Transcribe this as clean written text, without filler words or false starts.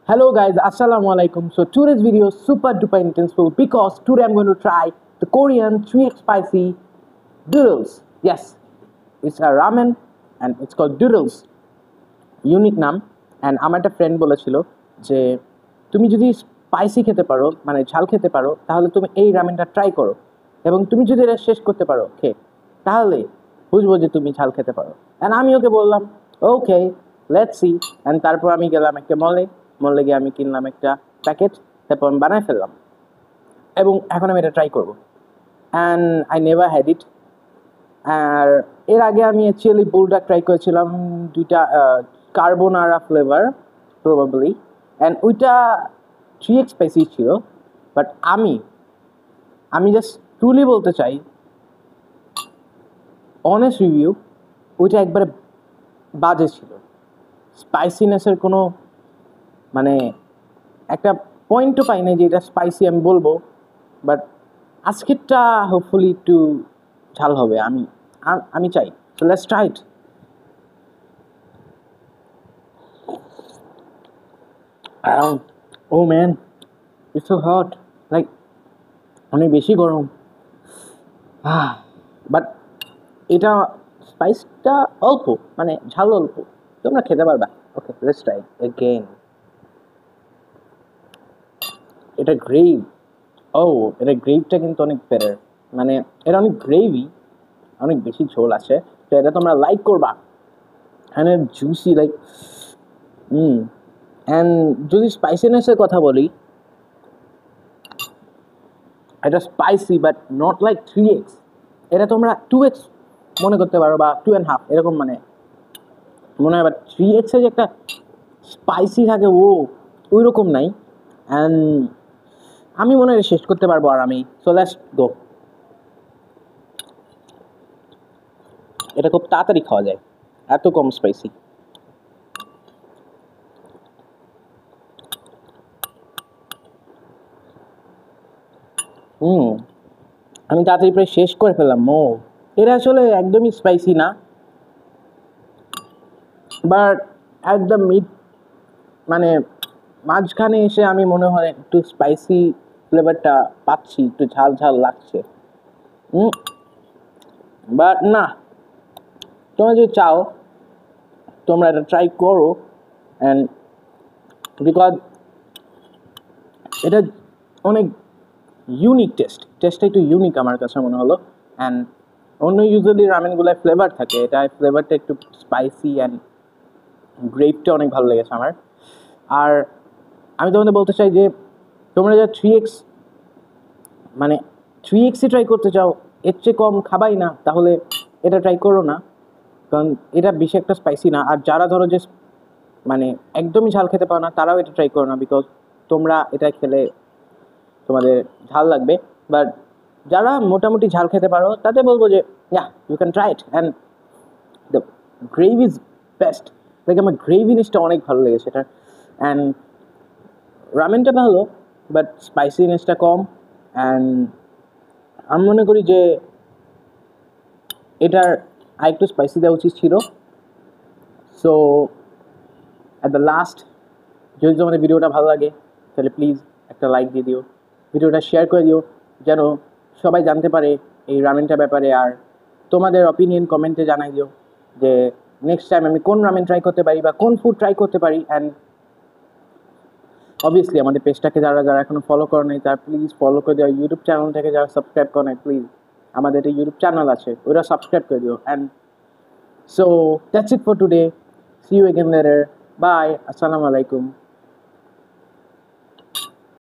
Hello guys, assalamu alaikum. So today's video is super duper intenseful because today I'm going to try the Korean 3x spicy noodles. Yes, it's a ramen and it's called noodles. Unique নাম and আমার একটা friend বলেছিল যে তুমি যদি spicy খেতে পারো মানে ঝাল খেতে পারো তাহলে তুমি এই রামেনটা ট্রাই করো এবং তুমি যদি এটা শেষ করতে পারো তাহলে বুঝবো যে তুমি ঝাল খেতে পারো and আমি ওকে বললাম ওকে লেটস সি and তারপর আমি গেলাম একটা মলে গিয়ে আমি কিনলাম একটা প্যাকেট তারপর আমি বানায় ফেললাম এবং এখন আমি এটা ট্রাই করব and I never had it আর এর আগে আমি অ্যাকচুয়ালি বুলডাক ট্রাই করেছিলাম দুইটা কার্বোনারা ফ্লেভার প্রবাবলি অ্যান্ড ওইটা 3x স্পাইসি ছিল বাট আমি জাস্ট ট্রুলি বলতে চাই অনেস্ট রিভিউ ওইটা একবারে বাজে ছিল স্পাইসিনেসের কোনো মানে একটা পয়েন্টও পাই না যে এটা স্পাইসি আমি বলবো বাট আজকেরটা হোপফুলি একটু ঝাল হবে আমি চাই so let's try it oh man it's so hot like অনেক বেশি গরম বাট এটা স্পাইসটা অল্প মানে ঝাল অল্প তোমরা খেতে পারবা ওকে লেটস ট্রাই এগেইন এটা গ্রেভ এটা গ্রেভটা কিন্তু অনেক বেটার মানে এটা অনেক গ্রেভি অনেক বেশি ঝোল আছে তো এটা তোমরা লাইক করবা অ্যান্ড জুসি লাইক অ্যান্ড যদি স্পাইসিনেসের কথা বলি এটা spicy but not like 3x এটা তোমরা 2x মনে করতে পারো বা 2.5 এরকম মানে মনে হয় বাট 3x এর যে একটা স্পাইসি থাকে ওই রকম নাই অ্যান্ড আমি মনে হয় শেষ করতে পারবো আর আমি সো লেটস গো এটা খুব তাড়াতাড়ি খাওয়া যায় এত কম স্পাইসি আমি তাড়াতাড়ি প্রায় শেষ করে ফেললাম এটা আসলে একদমই স্পাইসি না বাট একদম মানে মাঝখানে এসে আমি মনে হয় একটু স্পাইসি ফ্লেভারটা পাচ্ছি একটু ঝাল ঝাল লাগছে বাট না তোমরা যদি চাও তোমরা এটা ট্রাই করো অ্যান্ড বিকজ এটা অনেক ইউনিক টেস্টটা একটু ইউনিক আমার কাছে মনে হলো অ্যান্ড অন্য ইউজুয়ালি রামেনগুলোয় ফ্লেভার থাকে এটা ফ্লেভারটা একটু স্পাইসি অ্যান্ড গ্রেভটা অনেক ভালো লেগেছে আমার আর আমি তোমাদের বলতে চাই যে তোমরা যা 3x মানে 3xই ট্রাই করতে চাও এর চেয়ে কম খাবাই না তাহলে এটা ট্রাই করো না কারণ এটা বেশি একটা স্পাইসি না আর যারা ধরো যে মানে একদমই ঝাল খেতে পারো না তারাও এটা ট্রাই করো না বিকজ তোমরা এটা খেলে তোমাদের ঝাল লাগবে বাট যারা মোটামুটি ঝাল খেতে পারো তাতে বলবো যে you can try it and the gravy is best like আমার গ্রেভিনেসটা অনেক ভালো লেগেছে এটা অ্যান্ড রামেনটা ভালো বাট স্পাইসিনেসটা কম অ্যান্ড আমি মনে করি যে এটার আরেকটু স্পাইসি দেওয়া উচিত ছিল সো অ্যাট দ্য লাস্ট যদি তোমাদের ভিডিওটা ভালো লাগে তাহলে প্লিজ একটা লাইক দিয়ে দিও ভিডিওটা শেয়ার করে দিও যেন সবাই জানতে পারে এই রামেনটার ব্যাপারে আর তোমাদের অপিনিয়ন কমেন্টে জানাই দিও যে নেক্সট টাইম আমি কোন রামেন ট্রাই করতে পারি বা কোন ফুড ট্রাই করতে পারি অ্যান্ড অবভিয়াসলি আমাদের পেজটাকে যারা এখনো ফলো করে নাই তারা প্লিজ ফলো করে দিও ইউটিউব চ্যানেলটাকে যারা সাবস্ক্রাইব করে নাই প্লিজ আমাদের একটা ইউটিউব চ্যানেল আছে ওরা সাবস্ক্রাইব করে দিও and so that's it for today see you again later bye আসসালামু আলাইকুম